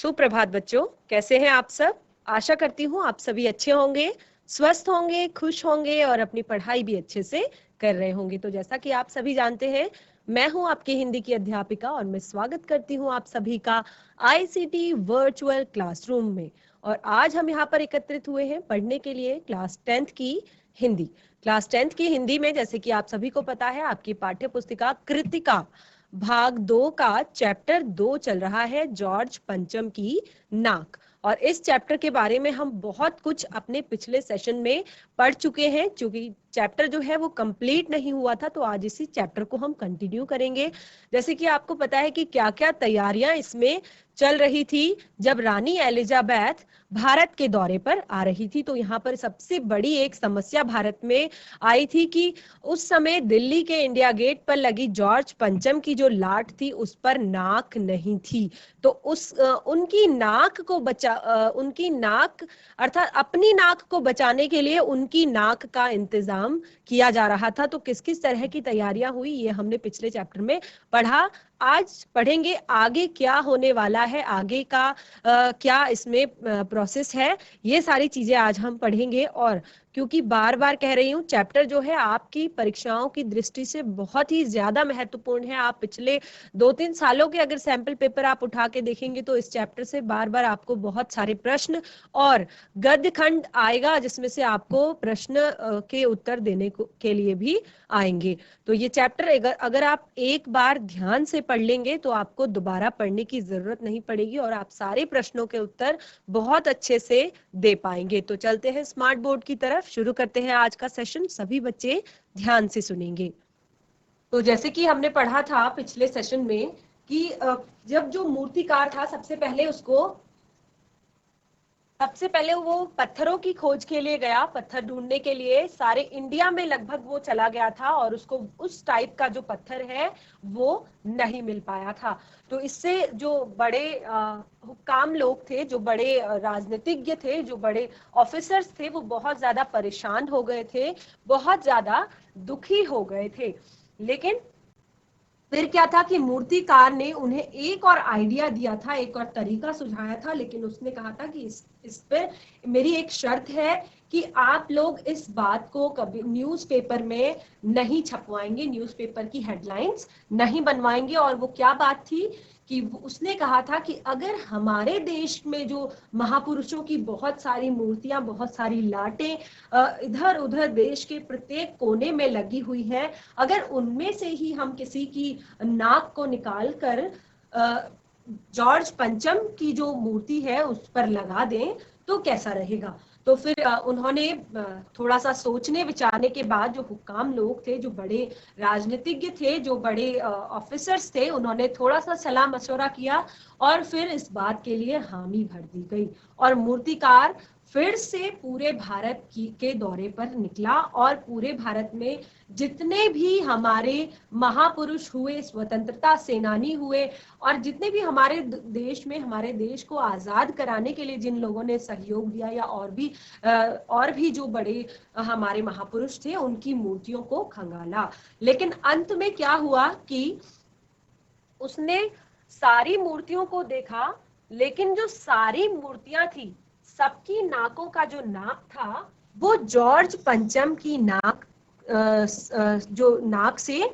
सुप्रभात बच्चों, कैसे हैं आप सब। आशा करती हूँ आप सभी अच्छे होंगे, स्वस्थ होंगे, खुश होंगे और अपनी पढ़ाई भी अच्छे से कर रहे होंगे। तो जैसा कि आप सभी जानते हैं, मैं हूँ आपकी हिंदी की अध्यापिका और मैं स्वागत करती हूँ आप सभी का आईसीटी वर्चुअल क्लासरूम में। और आज हम यहाँ पर एकत्रित हुए हैं पढ़ने के लिए क्लास 10th की हिंदी। क्लास 10th की हिंदी में, जैसे कि आप सभी को पता है, आपकी पाठ्य पुस्तिका कृतिका भाग 2 का चैप्टर 2 चल रहा है, जॉर्ज पंचम की नाक। और इस चैप्टर के बारे में हम बहुत कुछ अपने पिछले सेशन में पढ़ चुके हैं। क्योंकि चैप्टर जो है वो कंप्लीट नहीं हुआ था, तो आज इसी चैप्टर को हम कंटिन्यू करेंगे। जैसे कि आपको पता है कि क्या क्या तैयारियां इसमें चल रही थी जब रानी एलिजाबेथ भारत के दौरे पर आ रही थी। तो यहाँ पर सबसे बड़ी एक समस्या भारत में आई थी कि उस समय दिल्ली के इंडिया गेट पर लगी जॉर्ज पंचम की जो लाट थी उस पर नाक नहीं थी। तो उनकी नाक को उनकी नाक अर्थात अपनी नाक को बचाने के लिए उनकी नाक का इंतजाम किया जा रहा था। तो किस किस तरह की तैयारियां हुई ये हमने पिछले चैप्टर में पढ़ा। आज पढ़ेंगे आगे क्या होने वाला है, आगे का क्या इसमें प्रोसेस है, ये सारी चीजें आज हम पढ़ेंगे। और क्योंकि बार बार कह रही हूँ, चैप्टर जो है आपकी परीक्षाओं की दृष्टि से बहुत ही ज्यादा महत्वपूर्ण है। आप पिछले 2-3 सालों के अगर सैंपल पेपर आप उठा के देखेंगे तो इस चैप्टर से बार बार आपको बहुत सारे प्रश्न और गद्य खंड आएगा, जिसमें से आपको प्रश्न के उत्तर देने के लिए भी आएंगे। तो ये चैप्टर अगर आप एक बार ध्यान से पढ़ लेंगे तो आपको दोबारा पढ़ने की जरूरत नहीं पड़ेगी और आप सारे प्रश्नों के उत्तर बहुत अच्छे से दे पाएंगे। तो चलते हैं स्मार्ट बोर्ड की तरफ, शुरू करते हैं आज का सेशन। सभी बच्चे ध्यान से सुनेंगे। तो जैसे कि हमने पढ़ा था पिछले सेशन में कि जब जो मूर्तिकार था सबसे पहले वो पत्थरों की खोज के लिए गया, पत्थर ढूंढने के लिए सारे इंडिया में लगभग वो चला गया था और उसको उस टाइप का जो पत्थर है वो नहीं मिल पाया था। तो इससे जो बड़े हुक्काम लोग थे, जो बड़े राजनीतिज्ञ थे, जो बड़े ऑफिसर्स थे, वो बहुत ज्यादा परेशान हो गए थे, बहुत ज्यादा दुखी हो गए थे। लेकिन फिर क्या था कि मूर्तिकार ने उन्हें एक और आइडिया दिया था, एक और तरीका सुझाया था। लेकिन उसने कहा था कि इस पे मेरी एक शर्त है कि आप लोग इस बात को कभी न्यूज़पेपर में नहीं छपवाएंगे, न्यूज़पेपर की हेडलाइंस नहीं बनवाएंगे। और वो क्या बात थी कि उसने कहा था कि अगर हमारे देश में जो महापुरुषों की बहुत सारी मूर्तियां, बहुत सारी लाटें इधर उधर देश के प्रत्येक कोने में लगी हुई है, अगर उनमें से ही हम किसी की नाक को निकाल कर जॉर्ज पंचम की जो मूर्ति है उस पर लगा दें तो कैसा रहेगा। तो फिर उन्होंने थोड़ा सा सोचने विचारने के बाद, जो हुक्काम लोग थे, जो बड़े राजनीतिज्ञ थे, जो बड़े ऑफिसर्स थे, उन्होंने थोड़ा सा सलाह मशवरा किया और फिर इस बात के लिए हामी भर दी गई। और मूर्तिकार फिर से पूरे भारत के दौरे पर निकला और पूरे भारत में जितने भी हमारे महापुरुष हुए, स्वतंत्रता सेनानी हुए और जितने भी हमारे देश में, हमारे देश को आजाद कराने के लिए जिन लोगों ने सहयोग दिया, या और भी जो बड़े हमारे महापुरुष थे, उनकी मूर्तियों को खंगाला। लेकिन अंत में क्या हुआ कि उसने सारी मूर्तियों को देखा, लेकिन जो सारी मूर्तियां थी, सबकी नाकों का जो नाक था वो जॉर्ज पंचम की नाक, जो नाक से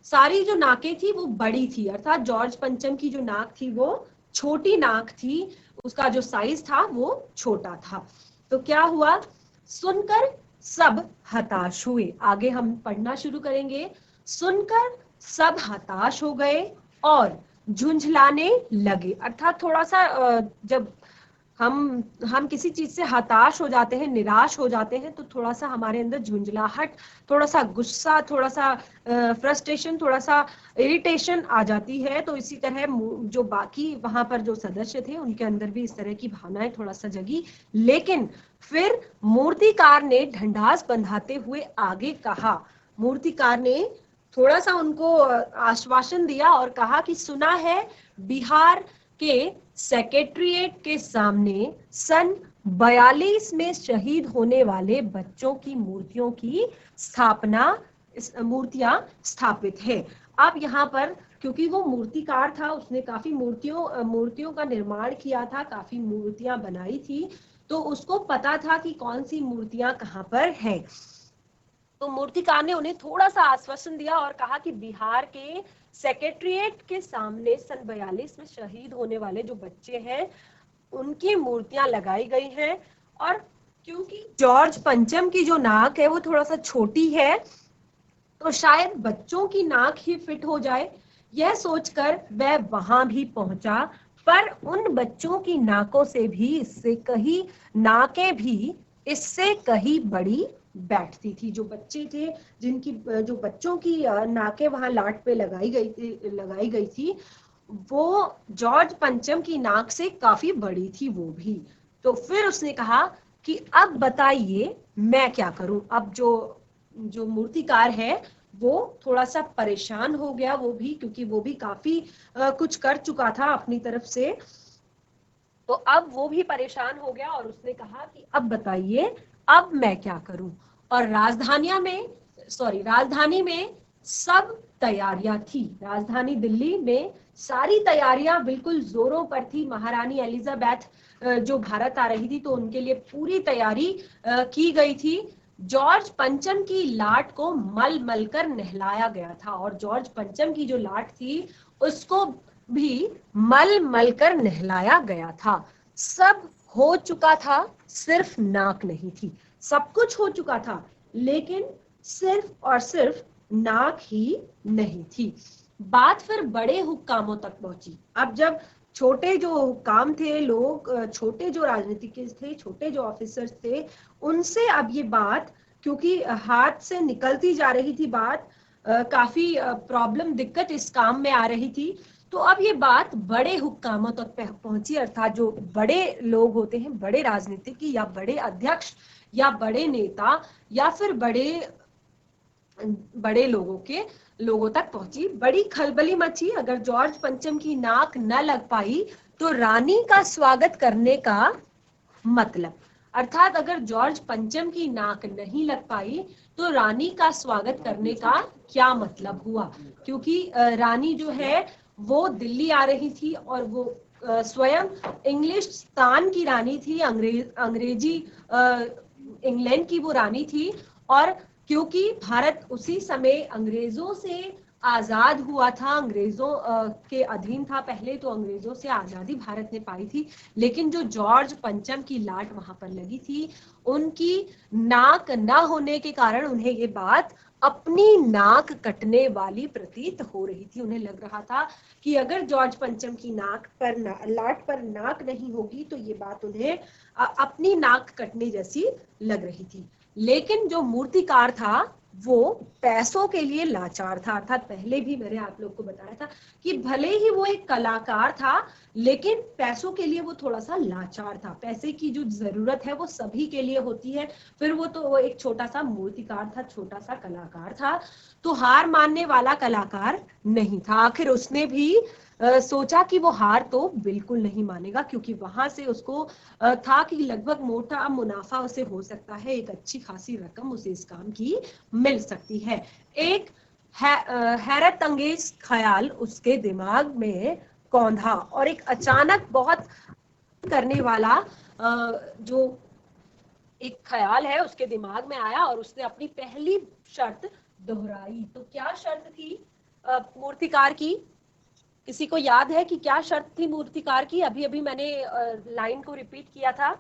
सारी जो नाकें थी वो बड़ी थी। अर्थात जॉर्ज पंचम की जो नाक थी वो छोटी नाक थी, उसका जो साइज था वो छोटा था। तो क्या हुआ, सुनकर सब हताश हुए। आगे हम पढ़ना शुरू करेंगे। सुनकर सब हताश हो गए और झुंझलाने लगे। अर्थात थोड़ा सा जब हम किसी चीज से हताश हो जाते हैं, निराश हो जाते हैं, तो थोड़ा सा हमारे अंदर झुंझलाहट, थोड़ा सा गुस्सा, थोड़ा सा फ्रस्ट्रेशन, थोड़ा सा इरिटेशन आ जाती है। तो इसी तरह जो बाकी वहां पर जो सदस्य थे उनके अंदर भी इस तरह की भावनाएं थोड़ा सा जगी। लेकिन फिर मूर्तिकार ने ढंढास बंधाते हुए आगे कहा। मूर्तिकार ने थोड़ा सा उनको आश्वासन दिया और कहा कि सुना है बिहार के सेक्रेटरिएट के सामने सन 42 में शहीद होने वाले बच्चों की मूर्तियां स्थापित है। अब यहाँ पर क्योंकि वो मूर्तिकार था, उसने काफी मूर्तियों का निर्माण किया था, काफी मूर्तियां बनाई थी, तो उसको पता था कि कौन सी मूर्तियां कहाँ पर हैं। तो मूर्तिकार ने उन्हें थोड़ा सा आश्वासन दिया और कहा कि बिहार के सेक्रेटरिएट के सामने सन 42 में शहीद होने वाले जो बच्चे हैं उनकी मूर्तियां लगाई गई हैं, और क्योंकि जॉर्ज पंचम की जो नाक है वो थोड़ा सा छोटी है, तो शायद बच्चों की नाक ही फिट हो जाए, यह सोचकर वह वहां भी पहुंचा। पर उन बच्चों की नाकों से भी इससे कहीं नाकें भी इससे कहीं बड़ी बैठती थी। जो बच्चे थे, जिनकी जो बच्चों की नाकें वहां लाट पे लगाई गई थी, वो जॉर्ज पंचम की नाक से काफी बड़ी थी वो भी। तो फिर उसने कहा कि अब बताइए मैं क्या करूं। अब जो जो मूर्तिकार है वो थोड़ा सा परेशान हो गया, वो भी, क्योंकि वो भी काफी कुछ कर चुका था अपनी तरफ से। तो अब वो भी परेशान हो गया और उसने कहा कि अब बताइए अब मैं क्या करूं। और राजधानी में सब तैयारियां थी, राजधानी दिल्ली में सारी तैयारियां बिल्कुल जोरों पर थी। महारानी एलिजाबेथ जो भारत आ रही थी तो उनके लिए पूरी तैयारी की गई थी। जॉर्ज पंचम की लाट को मल मल कर नहलाया गया था, और जॉर्ज पंचम की जो लाट थी उसको भी मल मल कर नहलाया गया था। सब हो चुका था, सिर्फ नाक नहीं थी। सब कुछ हो चुका था, लेकिन सिर्फ और सिर्फ नाक ही नहीं थी। बात फिर बड़े हुक्कामों तक पहुंची। अब जब छोटे जो हुक्काम थे, लोग छोटे जो राजनीतिज्ञ थे, छोटे जो ऑफिसर्स थे, उनसे अब ये बात, क्योंकि हाथ से निकलती जा रही थी बात, काफी प्रॉब्लम, दिक्कत इस काम में आ रही थी, तो अब ये बात बड़े हुक्कामों तक पहुंची। अर्थात जो बड़े लोग होते हैं, बड़े राजनीतिज्ञ या बड़े अध्यक्ष या बड़े नेता या फिर बड़े लोगों तक पहुंची। बड़ी खलबली मची। अगर जॉर्ज पंचम की नाक न लग पाई तो रानी का स्वागत करने का मतलब, अर्थात अगर जॉर्ज पंचम की नाक नहीं लग पाई तो रानी का स्वागत करने का क्या मतलब हुआ। क्योंकि रानी जो है वो दिल्ली आ रही थी और वो स्वयं इंग्लिस्तान की रानी थी, अंग्रेजी इंग्लैंड की वो रानी थी। और क्योंकि भारत उसी समय अंग्रेजों से आजाद हुआ था, अंग्रेजों के अधीन था पहले, तो अंग्रेजों से आजादी भारत ने पाई थी। लेकिन जो जॉर्ज पंचम की लाट वहां पर लगी थी, उनकी नाक ना होने के कारण उन्हें ये बात अपनी नाक कटने वाली प्रतीत हो रही थी। उन्हें लग रहा था कि अगर जॉर्ज पंचम की लाट पर नाक नहीं होगी तो ये बात उन्हें अपनी नाक कटने जैसी लग रही थी। लेकिन जो मूर्तिकार था वो पैसों के लिए लाचार था। अर्थात पहले भी मैंने आप लोग को बताया था कि भले ही वो एक कलाकार था, लेकिन पैसों के लिए वो थोड़ा सा लाचार था। पैसे की जो जरूरत है वो सभी के लिए होती है, फिर वो एक छोटा सा मूर्तिकार था, छोटा सा कलाकार था, तो हार मानने वाला कलाकार नहीं था। आखिर उसने भी सोचा कि वो हार तो बिल्कुल नहीं मानेगा, क्योंकि वहां से उसको था कि लगभग मोटा मुनाफा उसे हो सकता है, एक अच्छी खासी रकम उसे इस काम की मिल सकती है। एक हैरत अंगेज ख्याल उसके दिमाग में कौंधा, और एक अचानक बहुत करने वाला जो एक ख्याल है उसके दिमाग में आया और उसने अपनी पहली शर्त दोहराई। तो क्या शर्त थी मूर्तिकार की? किसी को याद है कि क्या शर्त थी मूर्तिकार की? अभी अभी मैंने लाइन को रिपीट किया था।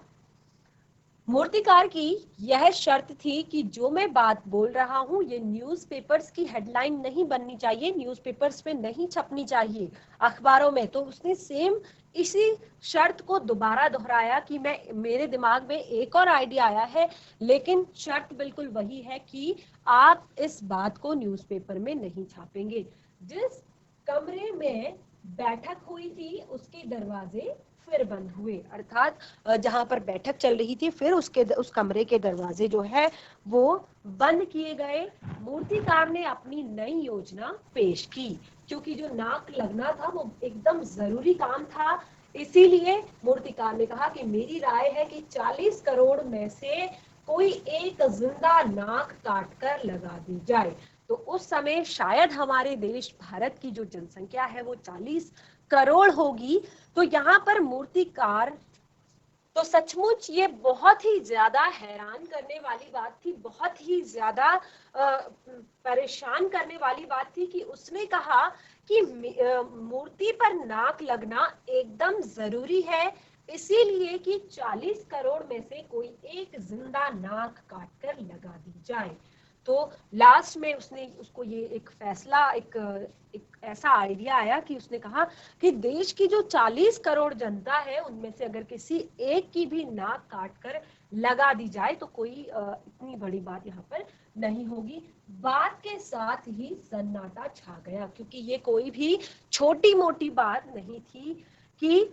मूर्तिकार की यह शर्त थी कि जो मैं बात बोल रहा हूं ये न्यूज़पेपर्स की हेडलाइन नहीं बननी चाहिए, न्यूज़पेपर्स में नहीं छपनी चाहिए, अखबारों में। तो उसने सेम इसी शर्त को दोबारा दोहराया कि मेरे दिमाग में एक और आइडिया आया है, लेकिन शर्त बिल्कुल वही है कि आप इस बात को न्यूज़पेपर में नहीं छापेंगे। जिस कमरे में बैठक हुई थी उसके दरवाजे फिर बंद हुए। अर्थात जहां पर बैठक चल रही थी फिर उस कमरे के दरवाजे जो है वो बंद किए गए। मूर्तिकार ने अपनी नई योजना पेश की, क्योंकि जो नाक लगना था वो एकदम जरूरी काम था। इसीलिए मूर्तिकार ने कहा कि मेरी राय है कि 40 करोड़ में से कोई एक जिंदा नाक काट कर लगा दी जाए। तो उस समय शायद हमारे देश भारत की जो जनसंख्या है वो 40 करोड़ होगी। तो यहाँ पर मूर्तिकार, तो सचमुच ये बहुत ही ज्यादा हैरान करने वाली बात थी, बहुत ही ज्यादा परेशान करने वाली बात थी कि उसने कहा कि मूर्ति पर नाक लगना एकदम जरूरी है, इसीलिए कि 40 करोड़ में से कोई एक जिंदा नाक काटकर लगा दी जाए। तो लास्ट में उसने उसको ये एक फैसला, एक ऐसा आइडिया आया कि उसने कहा कि देश की जो 40 करोड़ जनता है उनमें से अगर किसी एक की भी नाक काट कर लगा दी जाए तो कोई इतनी बड़ी बात यहाँ पर नहीं होगी। बात के साथ ही सन्नाटा छा गया, क्योंकि ये कोई भी छोटी मोटी बात नहीं थी कि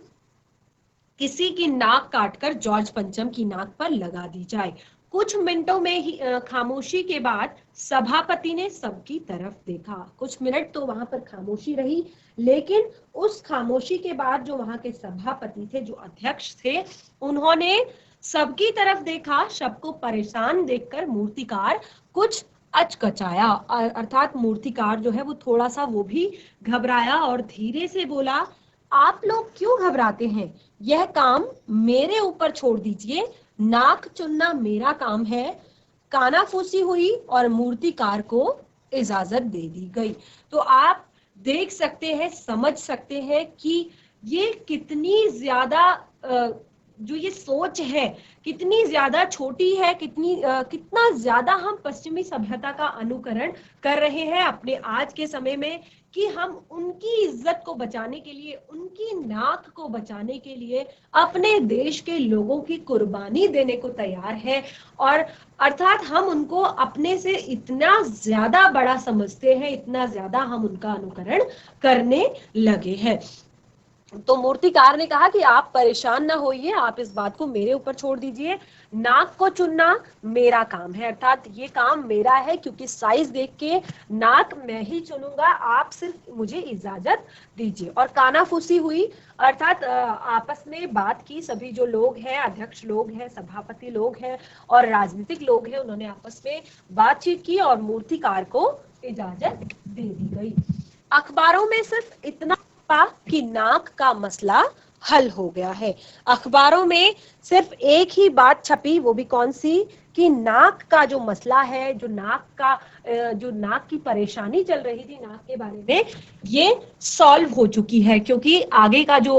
किसी की नाक काटकर जॉर्ज पंचम की नाक पर लगा दी जाए। कुछ मिनटों में ही खामोशी के बाद सभापति ने सबकी तरफ देखा। कुछ मिनट तो वहां पर खामोशी रही, लेकिन उस खामोशी के बाद जो वहां के सभापति थे, जो अध्यक्ष थे, उन्होंने सबकी तरफ देखा। सबको परेशान देखकर मूर्तिकार कुछ अचकचाया, अर्थात मूर्तिकार जो है वो थोड़ा सा वो भी घबराया और धीरे से बोला, आप लोग क्यों घबराते हैं? यह काम मेरे ऊपर छोड़ दीजिए, नाक चुनना मेरा काम है। कानाफूसी हुई और मूर्तिकार को इजाजत दे दी गई। तो आप देख सकते हैं, समझ सकते हैं कि ये कितनी ज्यादा जो ये सोच है कितनी ज्यादा छोटी है, कितना ज्यादा हम पश्चिमी सभ्यता का अनुकरण कर रहे हैं अपने आज के समय में, कि हम उनकी इज्जत को बचाने के लिए, उनकी नाक को बचाने के लिए अपने देश के लोगों की कुर्बानी देने को तैयार है। और अर्थात हम उनको अपने से इतना ज्यादा बड़ा समझते हैं, इतना ज्यादा हम उनका अनुकरण करने लगे हैं। तो मूर्तिकार ने कहा कि आप परेशान ना होइए, आप इस बात को मेरे ऊपर छोड़ दीजिए, नाक को चुनना मेरा काम है, अर्थात ये काम मेरा है, क्योंकि साइज देख के नाक मैं ही चुनूंगा, आप सिर्फ मुझे इजाजत दीजिए। और कानाफूसी हुई, अर्थात आपस में बात की, सभी जो लोग हैं, अध्यक्ष लोग हैं, सभापति लोग हैं और राजनीतिक लोग हैं, उन्होंने आपस में बातचीत की और मूर्तिकार को इजाजत दे दी गई। अखबारों में सिर्फ इतना कि नाक का मसला हल हो गया है। अखबारों में सिर्फ एक ही बात छपी, वो भी कौन सी, कि नाक का जो मसला है, जो नाक की परेशानी चल रही थी नाक के बारे में, ये सॉल्व हो चुकी है। क्योंकि आगे का जो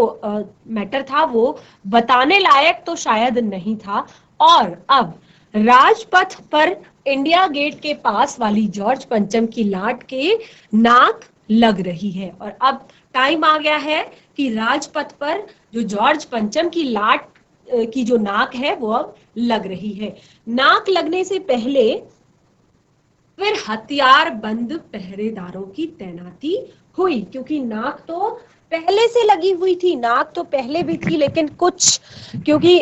मैटर था वो बताने लायक तो शायद नहीं था। और अब राजपथ पर इंडिया गेट के पास वाली जॉर्ज पंचम की लाट के नाक लग रही है। और अब टाइम आ गया है कि राजपथ पर जो जॉर्ज पंचम की लाट की जो नाक है वो अब लग रही है। नाक लगने से पहले फिर हथियार बंद पहरेदारों की तैनाती हुई, क्योंकि नाक तो पहले से लगी हुई थी, नाक तो पहले भी थी, लेकिन कुछ, क्योंकि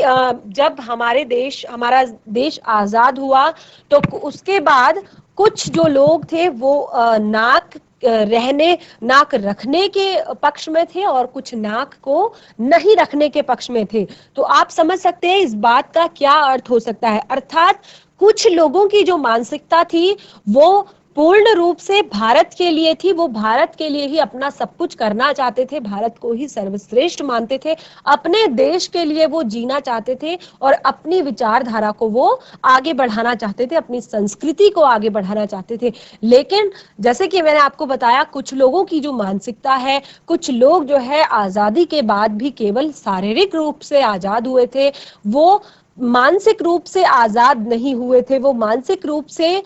जब हमारा देश आजाद हुआ तो उसके बाद कुछ जो लोग थे वो नाक रखने के पक्ष में थे और कुछ नाक को नहीं रखने के पक्ष में थे। तो आप समझ सकते हैं इस बात का क्या अर्थ हो सकता है। अर्थात कुछ लोगों की जो मानसिकता थी वो पूर्ण रूप से भारत के लिए थी, वो भारत के लिए ही अपना सब कुछ करना चाहते थे, भारत को ही सर्वश्रेष्ठ मानते थे, अपने देश के लिए वो जीना चाहते थे और अपनी विचारधारा को वो आगे बढ़ाना चाहते थे, अपनी संस्कृति को आगे बढ़ाना चाहते थे। लेकिन जैसे कि मैंने आपको बताया, कुछ लोगों की जो मानसिकता है, कुछ लोग जो है आजादी के बाद भी केवल शारीरिक रूप से आजाद हुए थे, वो मानसिक रूप से आजाद नहीं हुए थे। वो मानसिक रूप से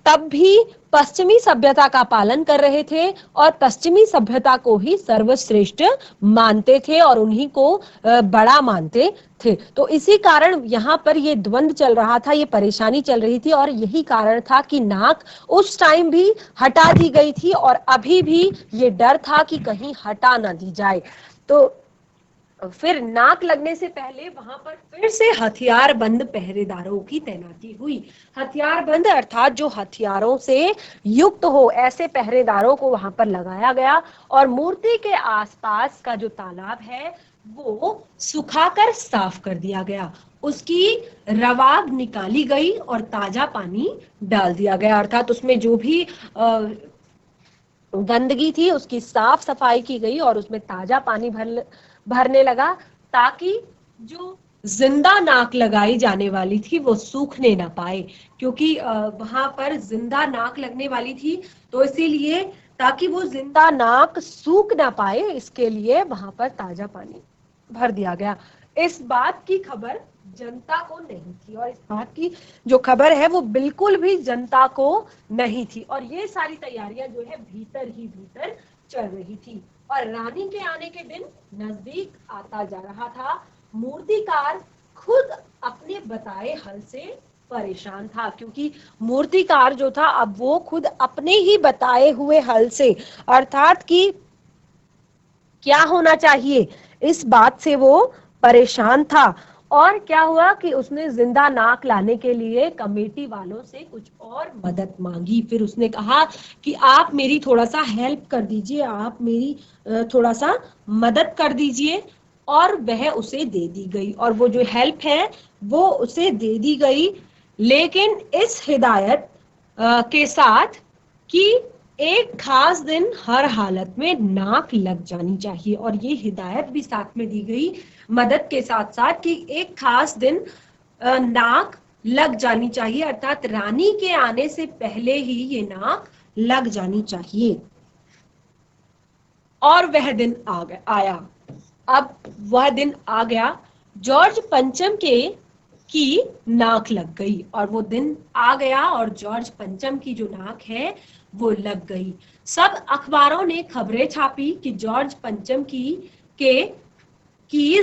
तब भी पश्चिमी सभ्यता का पालन कर रहे थे और पश्चिमी सभ्यता को ही सर्वश्रेष्ठ मानते थे और उन्हीं को बड़ा मानते थे। तो इसी कारण यहाँ पर ये द्वंद चल रहा था, ये परेशानी चल रही थी और यही कारण था कि नाक उस टाइम भी हटा दी गई थी और अभी भी ये डर था कि कहीं हटा ना दी जाए। तो फिर नाक लगने से पहले वहां पर फिर से हथियारबंद पहरेदारों की तैनाती हुई। हथियारबंद अर्थात जो हथियारों से युक्त हो, ऐसे पहरेदारों को वहां पर लगाया गया और मूर्ति के आसपास का जो तालाब है वो सुखाकर साफ कर दिया गया। उसकी रवाब निकाली गई और ताजा पानी डाल दिया गया, अर्थात उसमें जो भी गंदगी थी उसकी साफ सफाई की गई और उसमें ताजा पानी भरने लगा, ताकि जो जिंदा नाक लगाई जाने वाली थी वो सूखने ना पाए, क्योंकि वहां पर जिंदा नाक लगने वाली थी, तो इसीलिए ताकि वो जिंदा नाक सूख ना पाए इसके लिए वहां पर ताजा पानी भर दिया गया। इस बात की खबर जनता को नहीं थी, और इस बात की जो खबर है वो बिल्कुल भी जनता को नहीं थी, और ये सारी तैयारियां जो है भीतर ही भीतर चल रही थी। और रानी के आने के दिन नजदीक आता जा रहा था। मूर्तिकार खुद अपने बताए हल से परेशान था, क्योंकि मूर्तिकार जो था अब वो खुद अपने ही बताए हुए हल से, अर्थात कि क्या होना चाहिए इस बात से वो परेशान था। और क्या हुआ कि उसने जिंदा नाक लाने के लिए कमेटी वालों से कुछ और मदद मांगी। फिर उसने कहा कि आप मेरी थोड़ा सा हेल्प कर दीजिए, आप मेरी थोड़ा सा मदद कर दीजिए, और वह उसे दे दी गई, और वो जो हेल्प है वो उसे दे दी गई, लेकिन इस हिदायत के साथ कि एक खास दिन हर हालत में नाक लग जानी चाहिए। और ये हिदायत भी साथ में दी गई मदद के साथ साथ कि एक खास दिन नाक लग जानी चाहिए, अर्थात रानी के आने से पहले ही ये नाक लग जानी चाहिए। और वह दिन आया। अब वह दिन आ गया, जॉर्ज पंचम की नाक लग गई, और वो दिन आ गया और जॉर्ज पंचम की जो नाक है वो लग गई। सब अखबारों ने खबरें छापी कि जॉर्ज पंचम की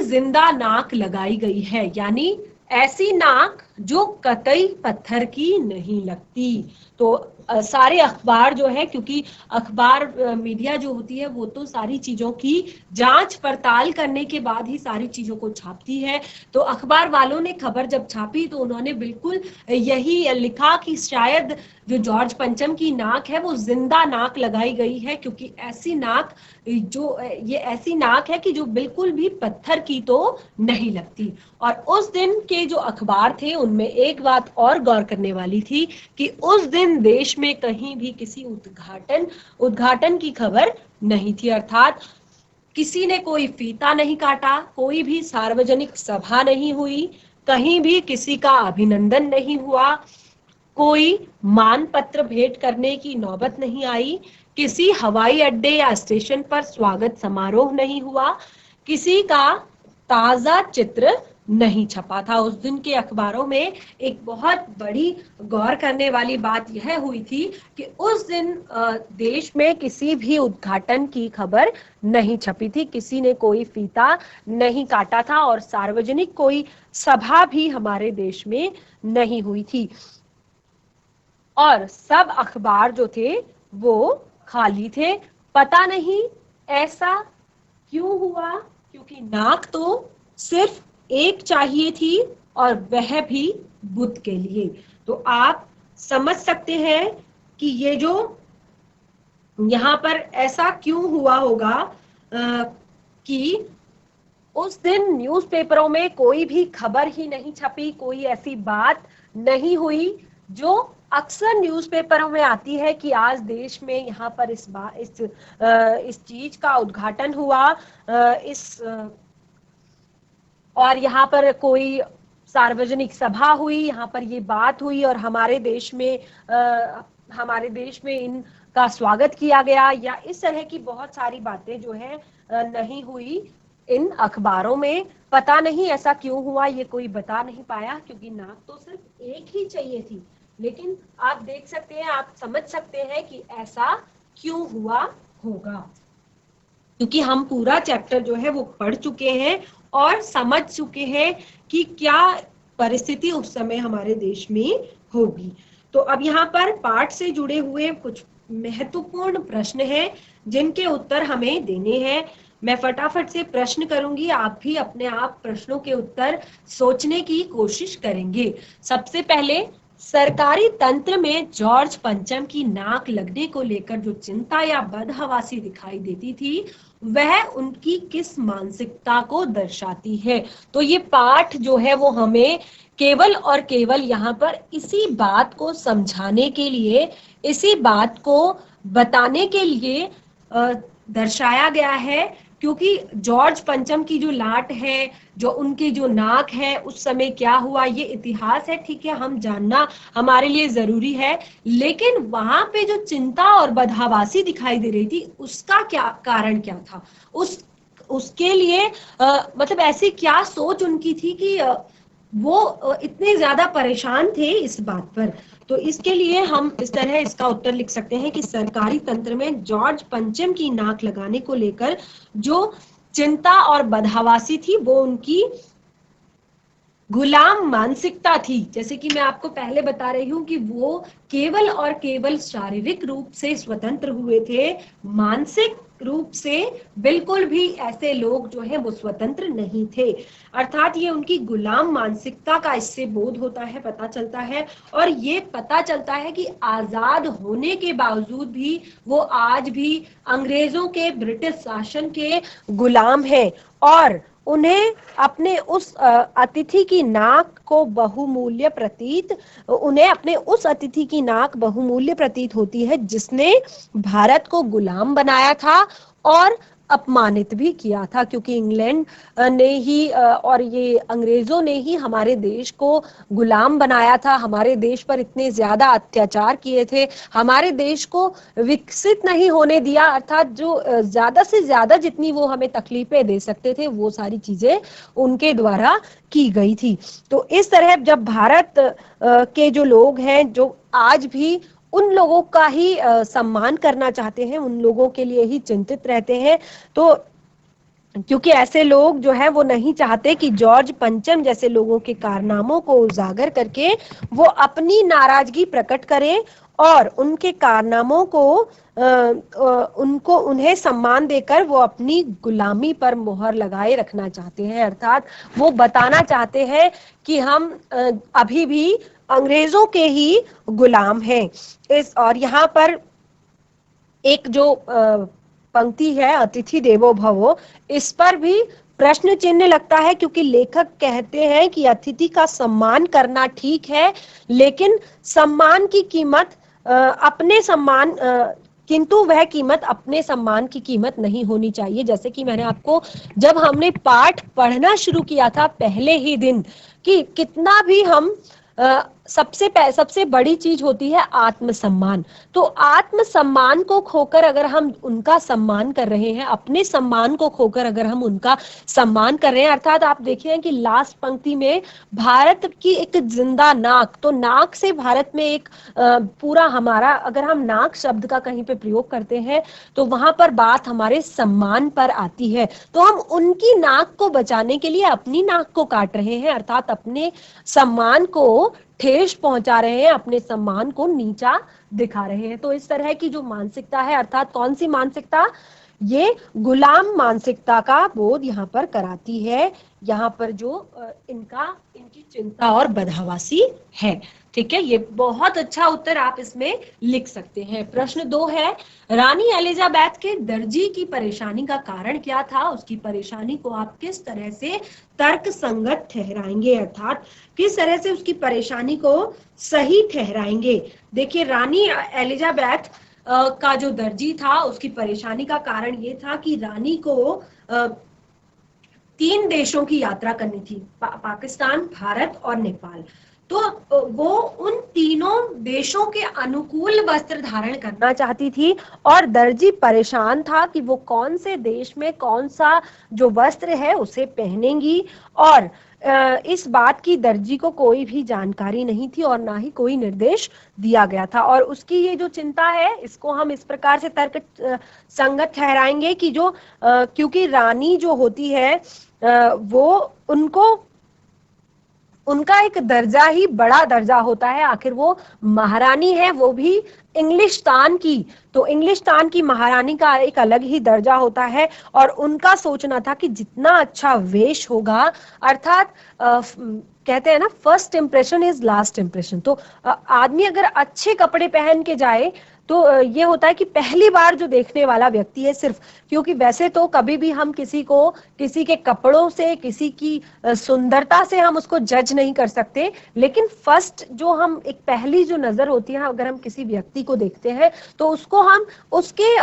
जिंदा नाक लगाई गई है, यानी ऐसी नाक जो कतई पत्थर की नहीं लगती। तो सारे अखबार जो है, क्योंकि अखबार मीडिया जो होती है वो तो सारी चीजों की जांच पड़ताल करने के बाद ही सारी चीजों को छापती है, तो अखबार वालों ने खबर जब छापी तो उन्होंने बिल्कुल यही लिखा कि शायद जो जॉर्ज पंचम की नाक है वो जिंदा नाक लगाई गई है, क्योंकि ऐसी नाक ये ऐसी नाक है कि जो बिल्कुल भी पत्थर की तो नहीं लगती। और उस दिन के जो अखबार थे उनमें एक बात और गौर करने वाली थी कि उस दिन देश में कहीं भी किसी उद्घाटन की खबर नहीं थी, अर्थात किसी ने कोई फीता नहीं काटा, कोई भी सार्वजनिक सभा नहीं हुई, कहीं भी किसी का अभिनंदन नहीं हुआ, कोई मान पत्र भेंट करने की नौबत नहीं आई, किसी हवाई अड्डे या स्टेशन पर स्वागत समारोह नहीं हुआ, किसी का ताजा चित्र नहीं छपा था। उस दिन के अखबारों में एक बहुत बड़ी गौर करने वाली बात यह हुई थी कि उस दिन देश में किसी भी उद्घाटन की खबर नहीं छपी थी, किसी ने कोई फीता नहीं काटा था, और सार्वजनिक कोई सभा भी हमारे देश में नहीं हुई थी, और सब अखबार जो थे वो खाली थे। पता नहीं ऐसा क्यों हुआ, क्योंकि नाक तो सिर्फ एक चाहिए थी, और वह भी बुद्ध के लिए। तो आप समझ सकते हैं कि ये जो यहाँ पर ऐसा क्यों हुआ होगा कि उस दिन न्यूज़पेपरों में कोई भी खबर ही नहीं छपी, कोई ऐसी बात नहीं हुई जो अक्सर न्यूज़पेपरों में आती है कि आज देश में यहाँ पर इस चीज का उद्घाटन हुआ, और यहाँ पर कोई सार्वजनिक सभा हुई, यहाँ पर ये बात हुई, और हमारे देश में इनका स्वागत किया गया, या इस तरह की बहुत सारी बातें जो है नहीं हुई इन अखबारों में। पता नहीं ऐसा क्यों हुआ, ये कोई बता नहीं पाया, क्योंकि नाक तो सिर्फ एक ही चाहिए थी। लेकिन आप देख सकते हैं, आप समझ सकते हैं कि ऐसा क्यों हुआ होगा, क्योंकि हम पूरा चैप्टर जो है वो पढ़ चुके हैं और समझ चुके हैं कि क्या परिस्थिति उस समय हमारे देश में होगी। तो अब यहाँ पर पाठ से जुड़े हुए कुछ महत्वपूर्ण प्रश्न हैं जिनके उत्तर हमें देने हैं। मैं फटाफट से प्रश्न करूंगी, आप भी अपने आप प्रश्नों के उत्तर सोचने की कोशिश करेंगे। सबसे पहले, सरकारी तंत्र में जॉर्ज पंचम की नाक लगने को लेकर जो चिंता या बदहवासी दिखाई देती थी वह उनकी किस मानसिकता को दर्शाती है। तो ये पाठ जो है वो हमें केवल और केवल यहाँ पर इसी बात को समझाने के लिए, इसी बात को बताने के लिए दर्शाया गया है, क्योंकि जॉर्ज पंचम की जो लाट है, जो उनकी जो नाक है, उस समय क्या हुआ ये इतिहास है, ठीक है, हम जानना हमारे लिए जरूरी है। लेकिन वहां पे जो चिंता और बदहवासी दिखाई दे रही थी, उसका क्या कारण क्या था, उसके लिए मतलब ऐसी क्या सोच उनकी थी कि वो इतने ज्यादा परेशान थे इस बात पर। तो इसके लिए हम इस तरह इसका उत्तर लिख सकते हैं कि सरकारी तंत्र में जॉर्ज पंचम की नाक लगाने को लेकर जो चिंता और बदहवासी थी, वो उनकी गुलाम मानसिकता थी। जैसे कि मैं आपको पहले बता रही हूं कि वो केवल और केवल शारीरिक रूप से स्वतंत्र हुए थे, मानसिक रूप से बिल्कुल भी ऐसे लोग जो है वो स्वतंत्र नहीं थे। अर्थात ये उनकी गुलाम मानसिकता का इससे बोध होता है, पता चलता है। और ये पता चलता है कि आजाद होने के बावजूद भी वो आज भी अंग्रेजों के, ब्रिटिश शासन के गुलाम हैं, और उन्हें अपने उस अतिथि की नाक को बहुमूल्य प्रतीत उन्हें अपने उस अतिथि की नाक बहुमूल्य प्रतीत होती है जिसने भारत को गुलाम बनाया था और अपमानित भी किया था, क्योंकि इंग्लैंड ने ही और ये अंग्रेजों ने ही हमारे देश को गुलाम बनाया था, हमारे देश पर इतने ज्यादा अत्याचार किए थे, हमारे देश को विकसित नहीं होने दिया। अर्थात जो ज्यादा से ज्यादा जितनी वो हमें तकलीफें दे सकते थे, वो सारी चीजें उनके द्वारा की गई थी। तो इस तरह जब भारत के जो लोग हैं, जो आज भी उन लोगों का ही सम्मान करना चाहते हैं, उन लोगों के लिए ही चिंतित रहते हैं, तो क्योंकि ऐसे लोग जो है वो नहीं चाहते कि जॉर्ज पंचम जैसे लोगों के कारनामों को उजागर करके वो अपनी नाराजगी प्रकट करें और उनके कारनामों को उन्हें सम्मान देकर वो अपनी गुलामी पर मोहर लगाए रखना चाहते हैं। अर्थात वो बताना चाहते हैं कि हम अभी भी अंग्रेजों के ही गुलाम हैं। और यहाँ पर एक जो पंक्ति है अतिथि देवो भवो, इस पर भी प्रश्न चिन्ह लगता है, क्योंकि लेखक कहते हैं कि अतिथि का सम्मान करना ठीक है, लेकिन सम्मान की कीमत अपने सम्मान किंतु वह कीमत अपने सम्मान की कीमत नहीं होनी चाहिए। जैसे कि मैंने आपको, जब हमने पाठ पढ़ना शुरू किया था पहले ही दिन, कि कितना भी हम सबसे बड़ी चीज होती है आत्मसम्मान। तो आत्मसम्मान को खोकर अगर हम उनका सम्मान कर रहे हैं, अपने सम्मान को खोकर अगर हम उनका सम्मान कर रहे हैं, अर्थात आप देखिए कि लास्ट पंक्ति में भारत की एक जिंदा नाक, तो नाक से भारत में एक पूरा हमारा, अगर हम नाक शब्द का कहीं पे प्रयोग करते हैं तो वहां पर बात हमारे सम्मान पर आती है। तो हम उनकी नाक को बचाने के लिए अपनी नाक को काट रहे हैं, अर्थात अपने सम्मान को ठेस पहुंचा रहे हैं, अपने सम्मान को नीचा दिखा रहे हैं। तो इस तरह की जो मानसिकता है, अर्थात कौन सी मानसिकता, ये गुलाम मानसिकता का बोध यहाँ पर कराती है, यहाँ पर जो इनकी चिंता और बदहवासी है। ठीक है, ये बहुत अच्छा उत्तर आप इसमें लिख सकते हैं। प्रश्न 2 है, रानी एलिजाबेथ के दर्जी की परेशानी का कारण क्या था, उसकी परेशानी को आप किस तरह से तर्क संगत ठहराएंगे, अर्थात किस तरह से उसकी परेशानी को सही ठहराएंगे। देखिए, रानी एलिजाबेथ का जो दर्जी था, उसकी परेशानी का कारण ये था कि रानी को 3 देशों की यात्रा करनी थी, पाकिस्तान, भारत और नेपाल। तो वो उन तीनों देशों के अनुकूल वस्त्र धारण करना चाहती थी, और दर्जी परेशान था कि वो कौन से देश में कौन सा जो वस्त्र है उसे पहनेंगी, और इस बात की दर्जी को कोई भी जानकारी नहीं थी और ना ही कोई निर्देश दिया गया था। और उसकी ये जो चिंता है, इसको हम इस प्रकार से तर्क संगत ठहराएंगे कि जो क्योंकि रानी जो होती है वो उनका एक दर्जा ही बड़ा दर्जा होता है, आखिर वो महारानी है, वो भी इंग्लिस्तान की। तो इंग्लिस्तान की महारानी का एक अलग ही दर्जा होता है, और उनका सोचना था कि जितना अच्छा वेश होगा, अर्थात कहते हैं ना, first impression is last impression. तो आदमी अगर अच्छे कपड़े पहन के जाए तो ये होता है कि पहली बार जो देखने वाला व्यक्ति है सिर्फ, क्योंकि वैसे तो कभी भी हम किसी को किसी के कपड़ों से, किसी की सुंदरता से हम उसको जज नहीं कर सकते, लेकिन फर्स्ट जो हम एक पहली जो नजर होती है अगर हम किसी व्यक्ति को देखते हैं तो उसको हम उसके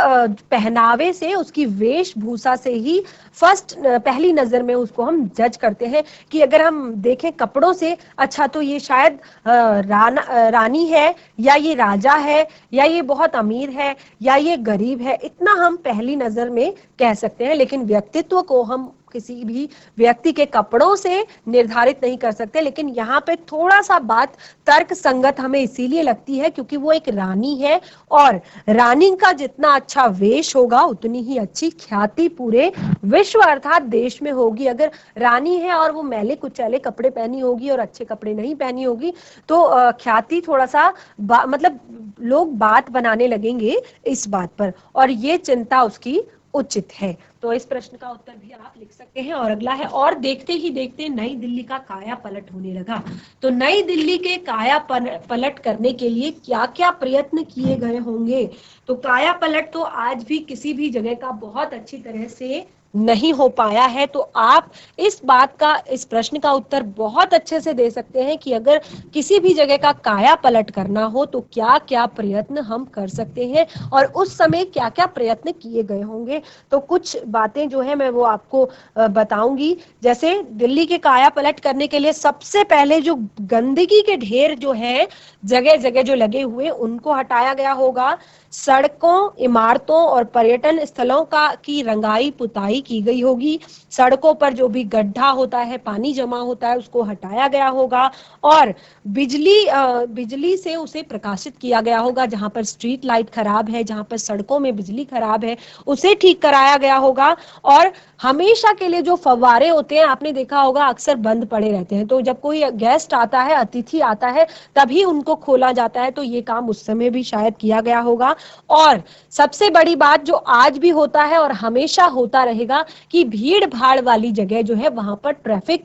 पहनावे से, उसकी वेशभूषा से ही फर्स्ट पहली नजर में उसको हम जज करते हैं कि अगर हम देखें कपड़ों से, अच्छा तो ये शायद रानी है, या ये राजा है, या ये बहुत अमीर है, या ये गरीब है, इतना हम पहली नजर में कह सकते हैं। लेकिन व्यक्तित्व को हम किसी भी व्यक्ति के कपड़ों से निर्धारित नहीं कर सकते। लेकिन यहाँ पे थोड़ा सा बात तर्क संगत हमें इसीलिए लगती है क्योंकि वो एक रानी है, और रानी का जितना अच्छा वेश होगा उतनी ही अच्छी ख्याति पूरे विश्व अर्थात देश में होगी। अगर रानी है और वो मैले कुचैले कपड़े पहनी होगी और अच्छे कपड़े नहीं पहनी होगी तो ख्याति थोड़ा सा मतलब लोग बात बनाने लगेंगे इस बात पर, और ये चिंता उसकी उचित है। तो इस प्रश्न का उत्तर भी आप लिख सकते हैं। और अगला है, और देखते ही देखते नई दिल्ली का काया पलट होने लगा। तो नई दिल्ली के काया पलट करने के लिए क्या क्या प्रयत्न किए गए होंगे? तो काया पलट तो आज भी किसी भी जगह का बहुत अच्छी तरह से नहीं हो पाया है। तो आप इस बात का, इस प्रश्न का उत्तर बहुत अच्छे से दे सकते हैं कि अगर किसी भी जगह का काया पलट करना हो तो क्या क्या प्रयत्न हम कर सकते हैं और उस समय क्या क्या प्रयत्न किए गए होंगे। तो कुछ बातें जो है मैं वो आपको बताऊंगी। जैसे दिल्ली के काया पलट करने के लिए सबसे पहले जो गंदगी के ढेर जो है जगह जगह जो लगे हुए उनको हटाया गया होगा। सड़कों, इमारतों और पर्यटन स्थलों की रंगाई पुताई की गई होगी। सड़कों पर जो भी गड्ढा होता है, पानी जमा होता है, उसको हटाया गया होगा। और बिजली से उसे प्रकाशित किया गया होगा। जहां पर स्ट्रीट लाइट खराब है, जहां पर सड़कों में बिजली खराब है, उसे ठीक कराया गया होगा। और हमेशा के लिए जो फव्वारे होते हैं, आपने देखा होगा अक्सर बंद पड़े रहते हैं, तो जब कोई गेस्ट आता है, अतिथि आता है, तभी उनको खोला जाता है। तो ये काम उस समय भी शायद किया गया होगा। और सबसे बड़ी बात जो आज भी होता है और हमेशा होता रहेगा कि भीड़ भाड़ वाली जगह जो है वहां पर ट्रैफिक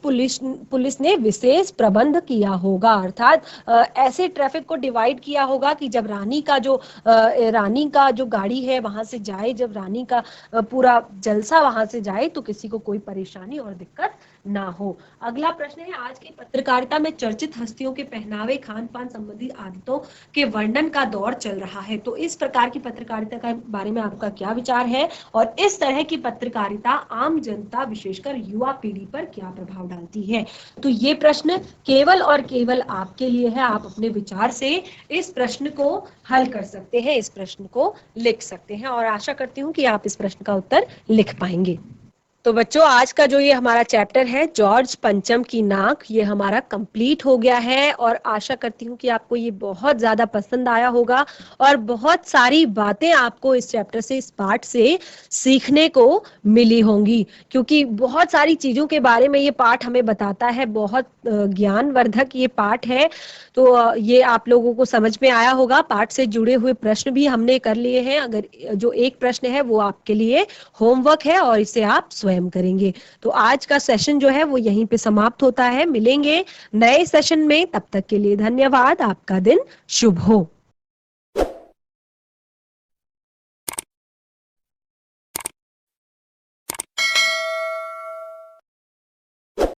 पुलिस ने विशेष प्रबंध किया होगा। अर्थात ऐसे ट्रैफिक को डिवाइड किया होगा कि जब रानी का जो गाड़ी है वहां से जाए, जब रानी का पूरा जलसा वहां से जाए तो किसी को कोई परेशानी और दिक्कत ना हो। अगला प्रश्न है, आज की पत्रकारिता में चर्चित हस्तियों के पहनावे, खान पान संबंधी आदतों के वर्णन का दौर चल रहा है। तो इस प्रकार की पत्रकारिता के बारे में आपका क्या विचार है और इस तरह की पत्रकारिता आम जनता विशेषकर युवा पीढ़ी पर क्या प्रभाव डालती है? तो ये प्रश्न केवल और केवल आपके लिए है। आप अपने विचार से इस प्रश्न को हल कर सकते हैं, इस प्रश्न को लिख सकते हैं, और आशा करती हूँ कि आप इस प्रश्न का उत्तर लिख पाएंगे। तो बच्चों, आज का जो ये हमारा चैप्टर है जॉर्ज पंचम की नाक, ये हमारा कंप्लीट हो गया है। और आशा करती हूँ कि आपको ये बहुत ज्यादा पसंद आया होगा और बहुत सारी बातें आपको इस चैप्टर से, इस पार्ट से सीखने को मिली होंगी, क्योंकि बहुत सारी चीजों के बारे में ये पाठ हमें बताता है। बहुत ज्ञानवर्धक ये पाठ है। तो ये आप लोगों को समझ में आया होगा। पाठ से जुड़े हुए प्रश्न भी हमने कर लिए हैं। अगर जो एक प्रश्न है वो आपके लिए होमवर्क है और इसे आप स्वयं करेंगे। तो आज का सेशन जो है वो यहीं पे समाप्त होता है। मिलेंगे नए सेशन में, तब तक के लिए धन्यवाद। आपका दिन शुभ हो।